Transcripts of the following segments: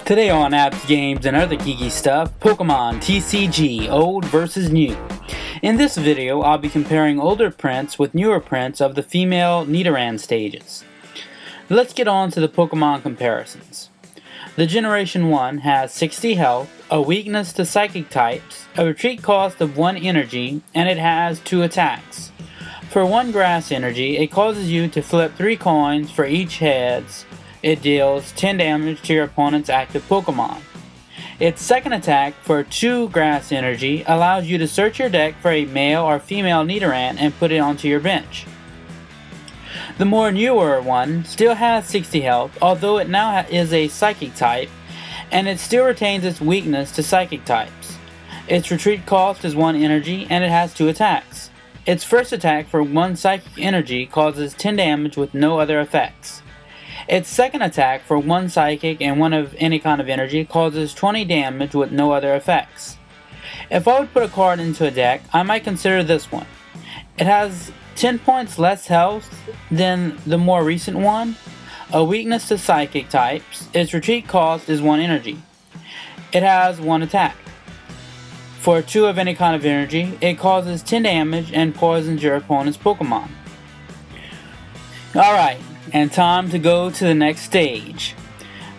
Today on Apps, Games, and Other Geeky Stuff, Pokemon TCG, Old versus New. In this video, I'll be comparing older prints with newer prints of the female Nidoran Stages. Let's get on to the Pokemon comparisons. The Generation 1 has 60 health, a weakness to psychic types, a retreat cost of 1 energy, and it has 2 attacks. For 1 grass energy, it causes you to flip 3 coins for each heads. It deals 10 damage to your opponent's active Pokemon. Its second attack for 2 grass energy allows you to search your deck for a male or female Nidoran and put it onto your bench. The more newer one still has 60 health, although it now is a psychic type, and it still retains its weakness to psychic types. Its retreat cost is 1 energy and it has 2 attacks. Its first attack for 1 psychic energy causes 10 damage with no other effects. Its second attack for 1 psychic and 1 of any kind of energy causes 20 damage with no other effects. If I would put a card into a deck, I might consider this one. It has 10 points less health than the more recent one, a weakness to psychic types, its retreat cost is 1 energy. It has 1 attack. For 2 of any kind of energy, it causes 10 damage and poisons your opponent's Pokemon. Alright, and time to go to the next stage.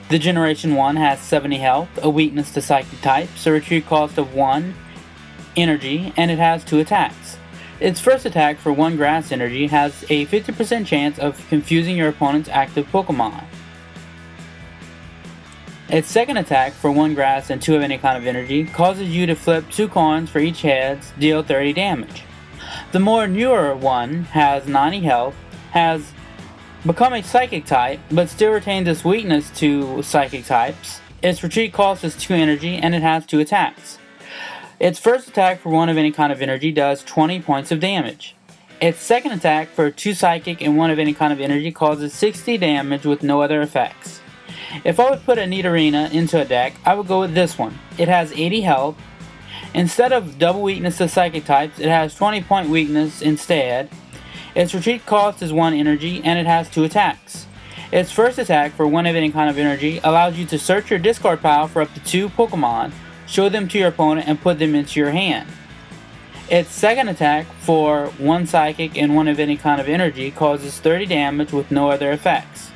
The Generation 1 has 70 health, a weakness to psychic types, a retreat cost of 1 energy, and it has 2 attacks. Its first attack for 1 grass energy has a 50% chance of confusing your opponent's active Pokemon. Its second attack for 1 grass and 2 of any kind of energy causes you to flip 2 coins for each heads, deal 30 damage. The more newer one has 90 health, has become a psychic type, but still retains its weakness to psychic types. Its retreat cost is 2 energy and it has 2 attacks. Its first attack for 1 of any kind of energy does 20 points of damage. Its second attack for 2 psychic and 1 of any kind of energy causes 60 damage with no other effects. If I would put a Nidorina into a deck, I would go with this one. It has 80 health. Instead of double weakness to psychic types, it has 20 point weakness instead. Its retreat cost is 1 energy and it has 2 attacks. Its first attack for 1 of any kind of energy allows you to search your discard pile for up to 2 Pokemon, show them to your opponent, and put them into your hand. Its second attack for 1 psychic and 1 of any kind of energy causes 30 damage with no other effects.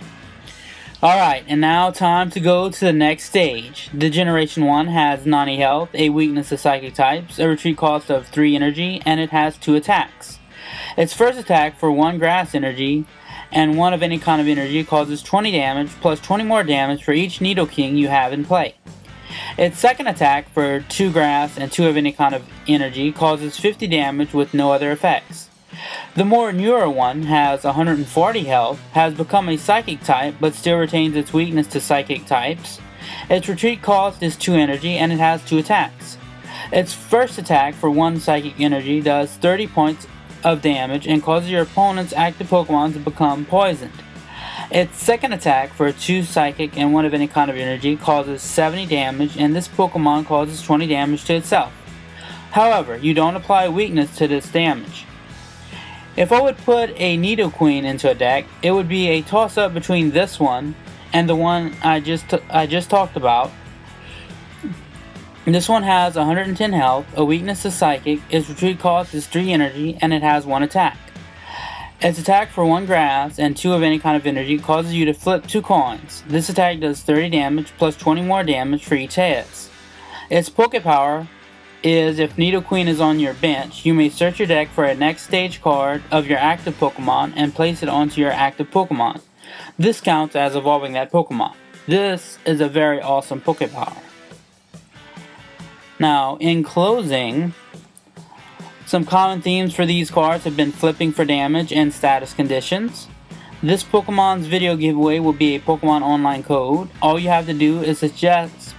Alright, and now time to go to the next stage. The Generation 1 has 90 health, a weakness to psychic types, a retreat cost of 3 energy, and it has 2 attacks. Its first attack for 1 grass energy and 1 of any kind of energy causes 20 damage plus 20 more damage for each Nidoking you have in play. Its second attack for 2 grass and 2 of any kind of energy causes 50 damage with no other effects. The more newer one has 140 health, has become a psychic type but still retains its weakness to psychic types. Its retreat cost is 2 energy and it has 2 attacks. Its first attack for 1 psychic energy does 30 points of damage and causes your opponent's active Pokemon to become poisoned. Its second attack for 2 psychic and 1 of any kind of energy causes 70 damage, and this Pokemon causes 20 damage to itself. However, you don't apply weakness to this damage. If I would put a Nidoqueen into a deck, it would be a toss-up between this one and the one I just talked about. This one has 110 health, a weakness to psychic, its retreat cost is 3 energy, and it has 1 attack. Its attack for 1 grass and 2 of any kind of energy causes you to flip 2 coins. This attack does 30 damage plus 20 more damage for each heads. Its Pokepower is if Nidoqueen is on your bench, you may search your deck for a next stage card of your active Pokemon and place it onto your active Pokemon. This counts as evolving that Pokemon. This is a very awesome Pokepower. Now, in closing, some common themes for these cards have been flipping for damage and status conditions. This Pokemon's video giveaway will be a Pokemon online code. All you have to do is suggest,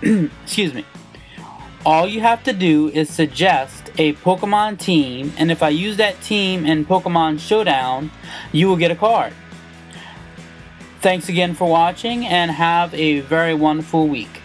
All you have to do is suggest a Pokemon team, and if I use that team in Pokemon Showdown, you will get a card. Thanks again for watching, and have a very wonderful week.